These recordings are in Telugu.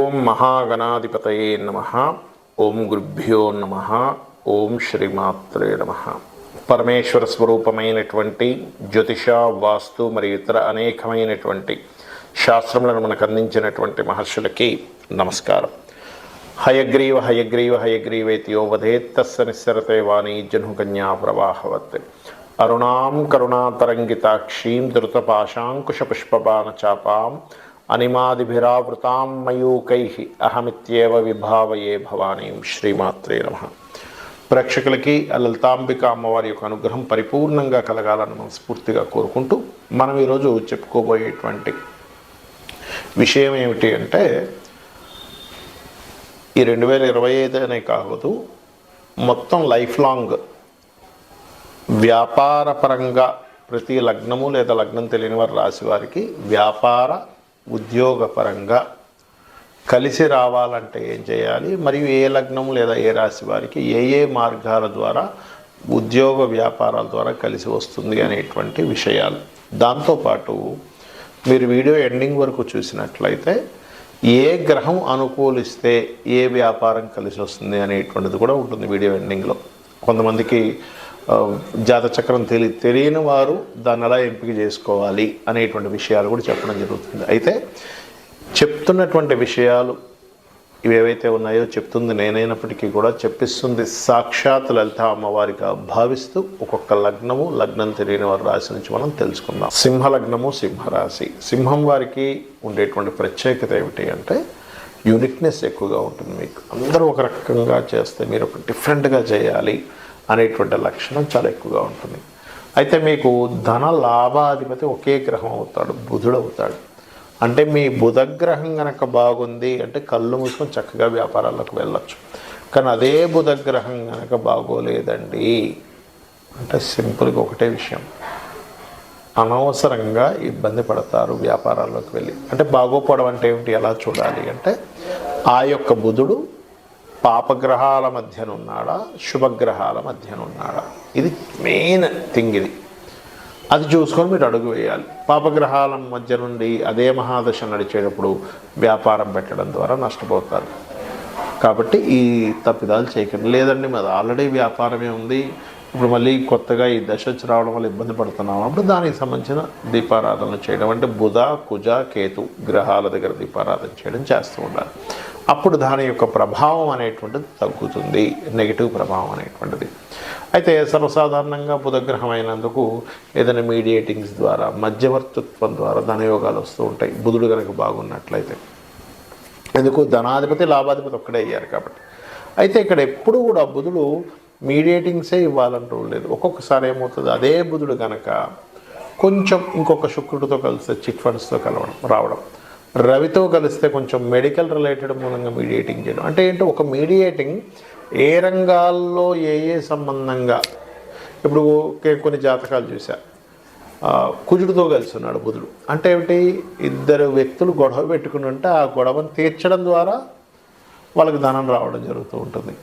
ఓం మహాగణాధిపతయే నమః. ఓం గురుభ్యో నమః. ఓం శ్రీమాత్రే నమః. పరమేశ్వర స్వరూపమైనటువంటి జ్యోతిష, వాస్తు మరియు ఇతర అనేకమైనటువంటి శాస్త్రములను మనకు అందించినటువంటి మహర్షులకి నమస్కారం. హయగ్రీవ హయగ్రీవ హయగ్రీవేతి యో వదేత్ తస్య నిస్సరతే వాణీ జహ్నుకన్యా ప్రవాహవత్. అరుణాం కరుణాతరంగితాక్షీం ధృతపాశాంకుశపుష్పబాణచాపాం అనిమాదిభిరావృతాం మయూకైః అహమిత్యేవ విభావయే భవానీం. శ్రీమాత్రే నమః. ప్రేక్షకులకి లలితాంబిక అమ్మవారి యొక్క అనుగ్రహం పరిపూర్ణంగా కలగాలని మనస్ఫూర్తిగా కోరుకుంటూ మనం ఈరోజు చెప్పుకోబోయేటువంటి విషయం ఏమిటి అంటే, ఈ 2025 అనే కాదు, మొత్తం లైఫ్ లాంగ్ వ్యాపారపరంగా ప్రతి లగ్నము లేదా లగ్నం తెలియని వారి రాశి వారికి వ్యాపార ఉద్యోగపరంగా కలిసి రావాలంటే ఏం చేయాలి, మరియు ఏ లగ్నము లేదా ఏ రాశి వారికి ఏ మార్గాల ద్వారా ఉద్యోగ వ్యాపారాల ద్వారా కలిసి వస్తుంది అనేటువంటి విషయాలు. దాంతోపాటు మీరు వీడియో ఎండింగ్ వరకు చూసినట్లయితే ఏ గ్రహం అనుకూలిస్తే ఏ వ్యాపారం కలిసి వస్తుంది అనేటువంటిది కూడా ఉంటుంది వీడియో ఎండింగ్లో. కొంతమందికి జాతచక్రం తెలియని వారు దాన్ని ఎలా ఎంపిక చేసుకోవాలి అనేటువంటి విషయాలు కూడా చెప్పడం జరుగుతుంది. అయితే చెప్తున్నటువంటి విషయాలు ఇవేవైతే ఉన్నాయో చెప్తుంది నేనైనప్పటికీ కూడా చెప్పిస్తుంది సాక్షాత్ లలిత అమ్మవారిగా భావిస్తూ ఒక్కొక్క లగ్నము, లగ్నం తెలియని వారి రాశి నుంచి మనం తెలుసుకుందాం. సింహ లగ్నము, సింహరాశి. సింహం వారికి ఉండేటువంటి ప్రత్యేకత ఏమిటి అంటే, యూనిక్నెస్ ఎక్కువగా ఉంటుంది. మీకు అందరూ ఒక రకంగా చేస్తే మీరు ఒక డిఫరెంట్గా చేయాలి అనేటువంటి లక్షణం చాలా ఎక్కువగా ఉంటుంది. అయితే మీకు ధన లాభాధిపతి ఒకే గ్రహం అవుతాడు, బుధుడు అవుతాడు. అంటే మీ బుధగ్రహం కనుక బాగుంది అంటే కళ్ళు మూసుకొని చక్కగా వ్యాపారాలకు వెళ్ళచ్చు. కానీ అదే బుధగ్రహం కనుక బాగోలేదండి అంటే సింపుల్గా ఒకటే విషయం, అనవసరంగా ఇబ్బంది పడతారు వ్యాపారాల్లోకి వెళ్ళి. అంటే బాగోపోవడం అంటే ఏమిటి, ఎలా చూడాలి అంటే, ఆ యొక్క బుధుడు పాపగ్రహాల మధ్యనున్నాడా, శుభగ్రహాల మధ్యనున్నాడా, ఇది మెయిన్ థింగ్. అది చూసుకొని మీరు అడుగు వేయాలి. పాపగ్రహాల మధ్య నుండి అదే మహాదశ నడిచేటప్పుడు వ్యాపారం పెట్టడం ద్వారా నష్టపోతారు. కాబట్టి ఈ తప్పిదాలు చేయకండి. లేదండి మాది ఆల్రెడీ వ్యాపారమే ఉంది, ఇప్పుడు మళ్ళీ కొత్తగా ఈ దశ వచ్చి రావడం వల్ల ఇబ్బంది పడుతున్నాం అప్పుడు దానికి సంబంధించిన దీపారాధన చేయడం, అంటే బుధ, కుజ, కేతు గ్రహాల దగ్గర దీపారాధన చేయడం చేస్తూ ఉండాలి. అప్పుడు దాని యొక్క ప్రభావం అనేటువంటిది తగ్గుతుంది, నెగిటివ్ ప్రభావం అనేటువంటిది. అయితే సర్వసాధారణంగా బుధగ్రహం అయినందుకు ఏదైనా మీడియేటింగ్స్ ద్వారా, మధ్యవర్తిత్వం ద్వారా ధనయోగాలు వస్తూ ఉంటాయి బుధుడు కనుక బాగున్నట్లయితే. ఎందుకు, ధనాధిపతి లాభాధిపతి ఒక్కడే అయ్యారు కాబట్టి. అయితే ఇక్కడ ఎప్పుడు కూడా బుధుడు మీడియేటింగ్సే ఇవ్వాలంటూ లేదు. ఒక్కొక్కసారి ఏమవుతుంది, అదే బుధుడు కనుక కొంచెం ఇంకొక శుక్రుడితో కలిస్తే చిట్ ఫండ్స్తో రావడం, రవితో కలిస్తే కొంచెం మెడికల్ రిలేటెడ్ మూలంగా మీడియేటింగ్ చేయడం. అంటే ఏంటో ఒక మీడియేటింగ్ ఏ రంగాల్లో ఏ సంబంధంగా. ఇప్పుడు కొన్ని జాతకాలు చూసా, కుజుడితో కలిసి ఉన్నాడు బుధుడు. అంటే ఏమిటి, ఇద్దరు వ్యక్తులు గొడవ పెట్టుకుని ఉంటే ఆ గొడవను తీర్చడం ద్వారా వాళ్ళకి ధనం రావడం జరుగుతూ ఉంటుంది.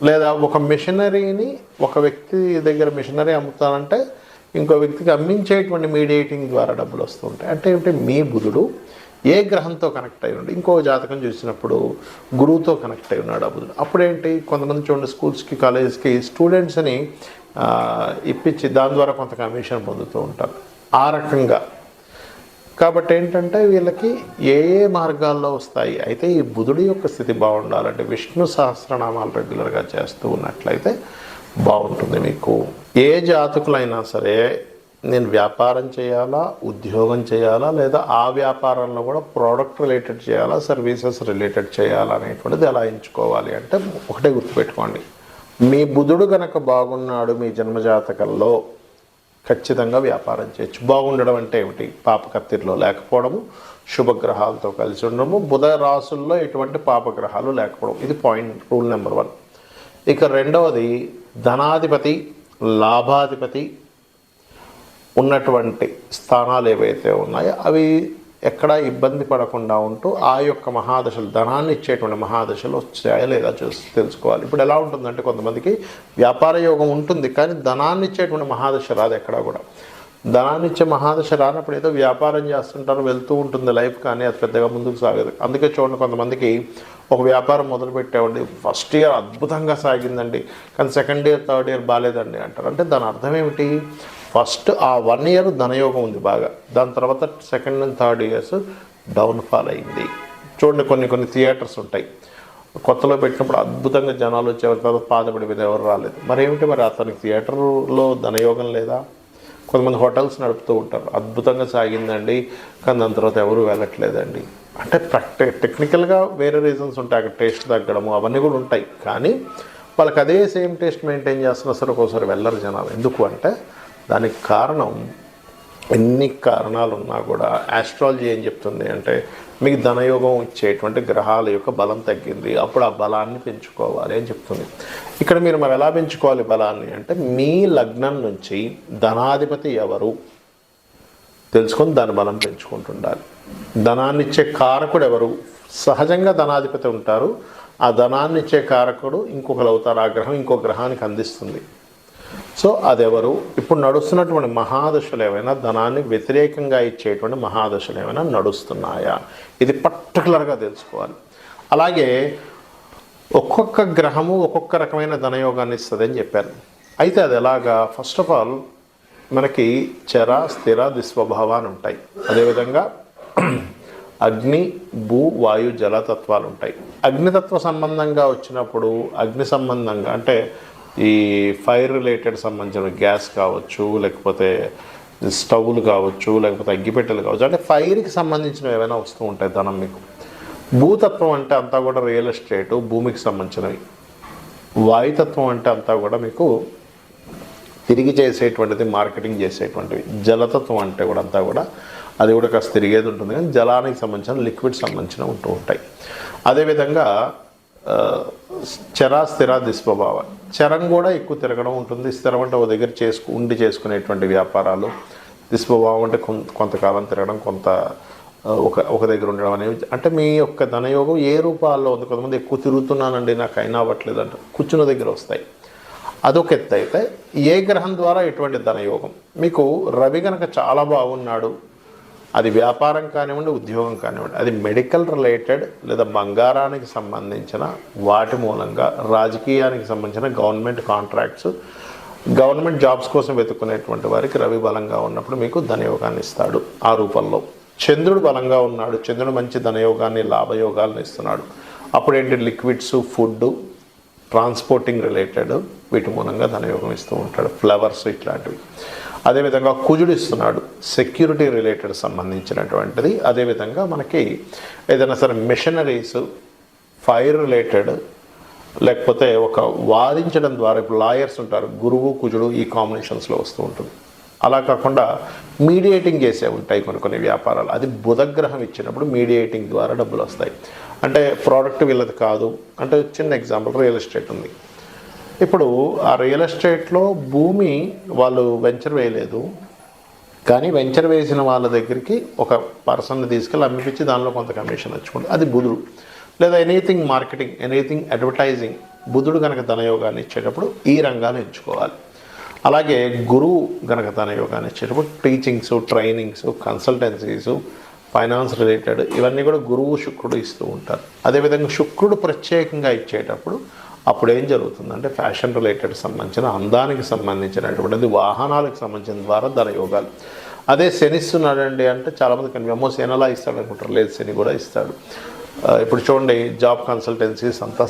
లేదా ఒక మిషనరీని, ఒక వ్యక్తి దగ్గర మిషనరీ అమ్ముతానంటే ఇంకో వ్యక్తికి అమ్మించేటువంటి మీడియేటింగ్ ద్వారా డబ్బులు వస్తూ ఉంటాయి. అంటే ఏమిటి, మీ బుధుడు ఏ గ్రహంతో కనెక్ట్ అయి ఉండి, ఇంకో జాతకం చూసినప్పుడు గురువుతో కనెక్ట్ అయి ఉన్నాడు ఆ బుధుడు. అప్పుడేంటి, కొంతమంది చూడండి స్కూల్స్కి, కాలేజ్కి స్టూడెంట్స్ని ఇప్పించి దాని ద్వారా కొంత కమిషన్ పొందుతూ ఉంటారు ఆ రకంగా. కాబట్టి ఏంటంటే వీళ్ళకి ఏ మార్గాల్లో వస్తాయి. అయితే ఈ బుధుడి యొక్క స్థితి బాగుండాలంటే విష్ణు సహస్రనామాలు రెగ్యులర్గా చేస్తూ ఉన్నట్లయితే బాగుంటుంది మీకు. ఏ జాతకులైనా సరే నేను వ్యాపారం చేయాలా, ఉద్యోగం చేయాలా, లేదా ఆ వ్యాపారంలో కూడా ప్రోడక్ట్ రిలేటెడ్ చేయాలా, సర్వీసెస్ రిలేటెడ్ చేయాలా అనేటువంటిది ఎలా ఎంచుకోవాలి అంటే, ఒకటే గుర్తుపెట్టుకోండి, మీ బుధుడు కనుక బాగున్నాడు మీ జన్మజాతకంలో ఖచ్చితంగా వ్యాపారం చేయొచ్చు. బాగుండడం అంటే ఏమిటి, పాపకత్తిరిలో లేకపోవడము, శుభగ్రహాలతో కలిసి ఉండడము, బుధ రాసుల్లో ఎటువంటి పాపగ్రహాలు లేకపోవడం. ఇది పాయింట్, రూల్ నెంబర్ 1. ఇక రెండవది, ధనాధిపతి, లాభాధిపతి ఉన్నటువంటి స్థానాలు ఏవైతే ఉన్నాయో అవి ఎక్కడా ఇబ్బంది పడకుండా ఉంటూ ఆ యొక్క మహాదశలు, ధనాన్ని ఇచ్చేటువంటి మహాదశలు వచ్చాయా లేదా తెలుసుకోవాలి. ఇప్పుడు ఎలా ఉంటుందంటే, కొంతమందికి వ్యాపార యోగం ఉంటుంది కానీ ధనాన్ని ఇచ్చేటువంటి మహాదశ రాదు ఎక్కడా కూడా. ధనాన్ని ఇచ్చే మహాదశ రానప్పుడు ఏదో వ్యాపారం చేస్తుంటారు, వెళ్తూ ఉంటుంది లైఫ్, కానీ అది పెద్దగా ముందుకు సాగదు. అందుకే చూడండి, కొంతమందికి ఒక వ్యాపారం మొదలు పెట్టామండి, ఫస్ట్ ఇయర్ అద్భుతంగా సాగిందండి, కానీ సెకండ్ ఇయర్ థర్డ్ ఇయర్ బాగాలేదండి అంటారు. అంటే దాని అర్థం ఏమిటి? ఫస్ట్ ఆ 1 ఇయర్ ధనయోగం ఉంది బాగా, దాని తర్వాత second and third years downfall అయింది. చూడండి, కొన్ని థియేటర్స్ ఉంటాయి, కొత్తలో పెట్టినప్పుడు అద్భుతంగా జనాలు వచ్చేవారు, తర్వాత బాధపడి మీద ఎవరు రాలేదు. మరేమిటి, మరి అతనికి థియేటర్లో ధనయోగం లేదా? కొంతమంది హోటల్స్ నడుపుతూ ఉంటారు, అద్భుతంగా సాగిందండి, కానీ దాని తర్వాత ఎవరు వెళ్ళట్లేదండి. అంటే టెక్నికల్గా వేరే రీజన్స్ ఉంటాయి, అక్కడ టేస్ట్ తగ్గడము అవన్నీ కూడా ఉంటాయి, కానీ వాళ్ళకి అదే సేమ్ టేస్ట్ మెయింటైన్ చేస్తున్నా సరే ఒక్కోసారి వెళ్ళరు జనాలు. ఎందుకు అంటే దానికి కారణం, ఎన్ని కారణాలు ఉన్నా కూడా ఆస్ట్రాలజీ ఏం చెప్తుంది అంటే మీకు ధనయోగం ఇచ్చేటువంటి గ్రహాల యొక్క బలం తగ్గింది, అప్పుడు ఆ బలాన్ని పెంచుకోవాలి అని చెప్తుంది. ఇక్కడ మీరు మరి ఎలా పెంచుకోవాలి బలాన్ని అంటే, మీ లగ్నం నుంచి ధనాధిపతి ఎవరు తెలుసుకొని దాని బలం పెంచుకుంటుండాలి. ధనాన్ని ఇచ్చే కారకుడు ఎవరు? సహజంగా ధనాధిపతి ఉంటారు, ఆ ధనాన్ని ఇచ్చే కారకుడు ఇంకొకరు అవుతారు, ఆ గ్రహం ఇంకో గ్రహానికి అందిస్తుంది. సో అదెవరు? ఇప్పుడు నడుస్తున్నటువంటి మహాదశలు ఏమైనా ధనాన్ని వ్యతిరేకంగా ఇచ్చేటువంటి మహాదశలు ఏమైనా నడుస్తున్నాయా, ఇది పర్టికులర్గా తెలుసుకోవాలి. అలాగే ఒక్కొక్క గ్రహము ఒక్కొక్క రకమైన ధనయోగాన్ని ఇస్తుంది అని చెప్పారు. అయితే అది ఎలాగా? ఫస్ట్ ఆఫ్ ఆల్ మనకి చర స్థిర దిస్వభావ అని ఉంటాయి, అదేవిధంగా అగ్ని భూ వాయు జలతత్వాలు ఉంటాయి. అగ్నితత్వ సంబంధంగా వచ్చినప్పుడు అగ్ని సంబంధంగా అంటే ఈ ఫైర్ రిలేటెడ్ సంబంధించిన గ్యాస్ కావచ్చు, లేకపోతే స్టవ్లు కావచ్చు, లేకపోతే అగ్గిపెట్టెలు కావచ్చు, అంటే ఫైర్కి సంబంధించినవి ఏమైనా వస్తూ ఉంటాయి ధనం మీకు. భూతత్వం అంటే అంతా కూడా రియల్ ఎస్టేటు, భూమికి సంబంధించినవి. వాయుతత్వం అంటే అంతా కూడా మీకు తిరిగి చేసేటువంటిది, మార్కెటింగ్ చేసేటువంటివి. జలతత్వం అంటే కూడా అంతా కూడా అది కూడా కాస్త తిరిగేది ఉంటుంది, కానీ జలానికి సంబంధించిన లిక్విడ్ సంబంధించిన ఉంటూ ఉంటాయి. అదేవిధంగా చర స్థిర దిస్వభావ, చరం కూడా ఎక్కువ తిరగడం ఉంటుంది, స్థిరం అంటే ఒక దగ్గర చేసుకునేటువంటి వ్యాపారాలు, దిస్వభావం అంటే కొంతకాలం తిరగడం, ఒక దగ్గర ఉండడం అనేవి. అంటే మీ యొక్క ధనయోగం ఏ రూపాల్లో ఉంది. కొంతమంది ఎక్కువ తిరుగుతున్నానండి నాకు అయినా అవ్వట్లేదు అంటే కూర్చున్న దగ్గర వస్తాయి, అదొక ఎత్తు. అయితే ఏ గ్రహం ద్వారా ఎటువంటి ధనయోగం? మీకు రవి కనుక చాలా బాగున్నాడు, అది వ్యాపారం కానివ్వండి, ఉద్యోగం కానివ్వండి, అది మెడికల్ రిలేటెడ్ లేదా బంగారానికి సంబంధించిన వాటి మూలంగా, రాజకీయానికి సంబంధించిన గవర్నమెంట్ కాంట్రాక్ట్స్, గవర్నమెంట్ జాబ్స్ కోసం వెతుక్కునేటువంటి వారికి రవి బలంగా ఉన్నప్పుడు మీకు ధనయోగాన్ని ఇస్తాడు ఆ రూపంలో. చంద్రుడు బలంగా ఉన్నాడు, చంద్రుడు మంచి ధనయోగాన్ని, లాభయోగాలను ఇస్తున్నాడు. అప్పుడు ఏంటి? లిక్విడ్స్, ఫుడ్, ట్రాన్స్పోర్టింగ్ రిలేటెడ్ వీటి మూలంగా ధనయోగం ఇస్తూ ఉంటాడు, ఫ్లవర్స్ ఇట్లాంటివి. అదేవిధంగా కుజుడు ఇస్తున్నాడు, సెక్యూరిటీ రిలేటెడ్ సంబంధించినటువంటిది. అదేవిధంగా మనకి ఏదైనా సరే మిషనరీస్, ఫైర్ రిలేటెడ్, లేకపోతే ఒక వాదించడం ద్వారా, ఇప్పుడు లాయర్స్ ఉంటారు, గురువు కుజుడు ఈ కాంబినేషన్స్లో వస్తూ ఉంటుంది. అలా కాకుండా మీడియేటింగ్ చేసే ఉంటాయి కొన్ని వ్యాపారాలు, అది బుధగ్రహం ఇచ్చినప్పుడు మీడియేటింగ్ ద్వారా డబ్బులు వస్తాయి. అంటే ప్రోడక్ట్ వీళ్ళది కాదు అంటే, చిన్న ఎగ్జాంపుల్ రియల్ ఎస్టేట్ ఉంది. ఇప్పుడు ఆ రియల్ ఎస్టేట్లో భూమి వాళ్ళు వెంచర్ వేయలేదు, కానీ వెంచర్ వేసిన వాళ్ళ దగ్గరికి ఒక పర్సన్ని తీసుకెళ్ళి అమ్మిపించి దానిలో కొంత కమిషన్ వచ్చుకుంటుంది, అది బుధుడు. లేదా ఎనీథింగ్ మార్కెటింగ్, ఎనీథింగ్ అడ్వర్టైజింగ్, బుధుడు కనుక ధనయోగాన్ని ఇచ్చేటప్పుడు ఈ రంగాన్ని ఎంచుకోవాలి. అలాగే గురువు కనుక ధనయోగాన్ని ఇచ్చేటప్పుడు teachings, trainings, consultancies, finance related ఇవన్నీ కూడా గురువు శుక్రుడు ఇస్తూ ఉంటారు. అదేవిధంగా శుక్రుడు ప్రత్యేకంగా ఇచ్చేటప్పుడు అప్పుడు ఏం జరుగుతుందంటే ఫ్యాషన్ రిలేటెడ్ సంబంధించిన, అందానికి సంబంధించినటువంటిది, వాహనాలకు సంబంధించిన ద్వారా ధనయోగాలు. అదే శని ఇస్తున్నాడండి అంటే చాలామంది కనిపి శని అలా ఇస్తాడు అనుకుంటారు, లేదు శని కూడా ఇస్తాడు. ఇప్పుడు చూడండి, జాబ్ కన్సల్టెన్సీస్ అంతా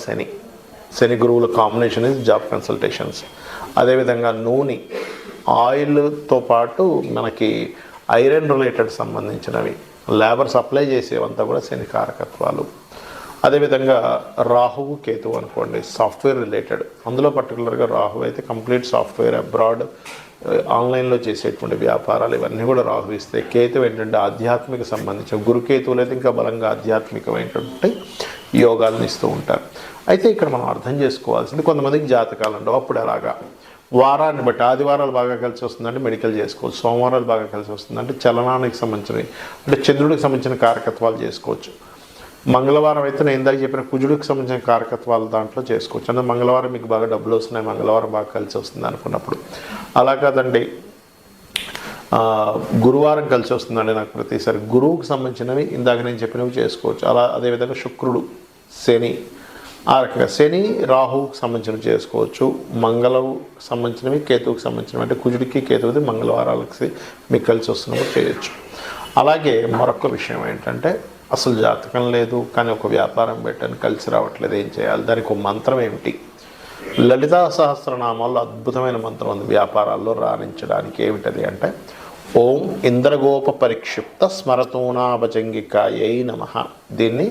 శని గురువుల కాంబినేషన్ ఇస్ జాబ్ కన్సల్టేషన్స్. అదేవిధంగా నూనె, ఆయిల్తో పాటు మనకి ఐరన్ రిలేటెడ్ సంబంధించినవి, లేబర్ సప్లై చేసేవంతా కూడా శని కారకత్వాలు. అదేవిధంగా రాహువు కేతువు అనుకోండి, సాఫ్ట్వేర్ రిలేటెడ్, అందులో పర్టికులర్గా రాహువు అయితే కంప్లీట్ సాఫ్ట్వేర్, అబ్రాడ్, ఆన్లైన్లో చేసేటువంటి వ్యాపారాలు ఇవన్నీ కూడా రాహు ఇస్తాయి. కేతువు ఏంటంటే ఆధ్యాత్మిక సంబంధించిన, గురుకేతువులు అయితే ఇంకా బలంగా ఆధ్యాత్మికమైనటువంటి యోగాలను ఇస్తూ ఉంటారు. అయితే ఇక్కడ మనం అర్థం చేసుకోవాల్సింది, కొంతమందికి జాతకాలు ఉండవు, అప్పుడు ఎలాగా? వారాన్ని బట్టి, ఆదివారాలు బాగా కలిసి వస్తుందంటే మెడికల్ చేసుకోవచ్చు, సోమవారాలు బాగా కలిసి వస్తుందంటే చలనానికి సంబంధించినవి, అంటే చంద్రుడికి సంబంధించిన కారకత్వాలు చేసుకోవచ్చు. మంగళవారం అయితే నేను ఇందాక చెప్పిన కుజుడికి సంబంధించిన కారకత్వాలు దాంట్లో చేసుకోవచ్చు. అంటే మంగళవారం మీకు బాగా డబ్బులు వస్తున్నాయి, మంగళవారం బాగా కలిసి వస్తుంది అనుకున్నప్పుడు. అలా కాదండి, గురువారం కలిసి వస్తుందండి నాకు ప్రతిసారి. గురువుకు సంబంధించినవి ఇందాక నేను చెప్పినవి చేసుకోవచ్చు. అలా అదేవిధంగా శుక్రుడు, శని, ఆ రకంగా శని రాహువుకి సంబంధించినవి చేసుకోవచ్చు. మంగళం సంబంధించినవి, కేతువుకి సంబంధించినవి, అంటే కుజుడికి కేతువుది మంగళవారాలకి మీకు కలిసి వస్తున్నప్పుడు చేయొచ్చు. అలాగే మరొక విషయం ఏంటంటే, అసలు జాతకం లేదు కానీ ఒక వ్యాపారం పెట్టని కలిసి రావట్లేదు, ఏం చేయాలి? దానికి ఒక మంత్రం ఏమిటి? లలితా సహస్రనామాల్లో అద్భుతమైన మంత్రం ఉంది వ్యాపారాల్లో రాణించడానికి. ఏమిటది అంటే, ఓం ఇంద్రగోప పరిక్షిప్త స్మరతూనాభజంగికాయై నమః. దీన్ని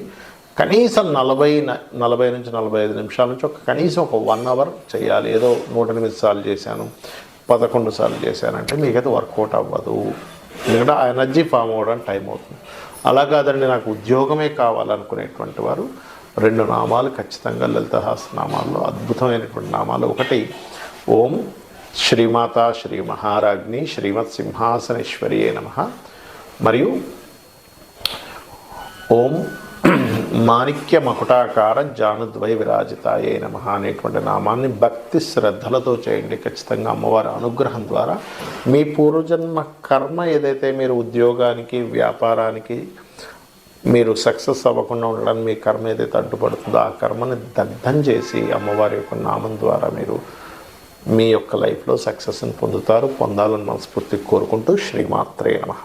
కనీసం 40 నుంచి 45 నిమిషాల నుంచి కనీసం ఒక 1 అవర్ చేయాలి. ఏదో 108 సార్లు చేశాను, 11 సార్లు చేశానంటే మీకైతే వర్కౌట్ అవ్వదు. ఎందుకంటే ఆ ఎనర్జీ ఫామ్ అవ్వడానికి టైం అవుతుంది. అలా కాదండి నాకు ఉద్యోగమే కావాలనుకునేటువంటి వారు 2 నామాలు ఖచ్చితంగా లలిత సహస్రనామాల్లో అద్భుతమైనటువంటి నామాలు. ఒకటి ఓం శ్రీమాత శ్రీ మహారాజ్ని శ్రీమత్ సింహాసనేశ్వరియే నమః, మరియు ఓం మాణిక్య మకుటాకార జానుద్వై విరాజితాయే నమః అనేటువంటి నామాన్ని భక్తి శ్రద్ధలతో చేయండి. ఖచ్చితంగా అమ్మవారి అనుగ్రహం ద్వారా మీ పూర్వజన్మ కర్మ ఏదైతే మీరు ఉద్యోగానికి, వ్యాపారానికి మీరు సక్సెస్ అవ్వకుండా ఉండడానికి మీ కర్మ ఏదైతే అడ్డుపడుతుందో ఆ కర్మని దగ్ధం చేసి అమ్మవారి యొక్క నామం ద్వారా మీరు మీ యొక్క లైఫ్లో సక్సెస్ని పొందాలని మనస్ఫూర్తిగా కోరుకుంటూ శ్రీమాత్రే నమః.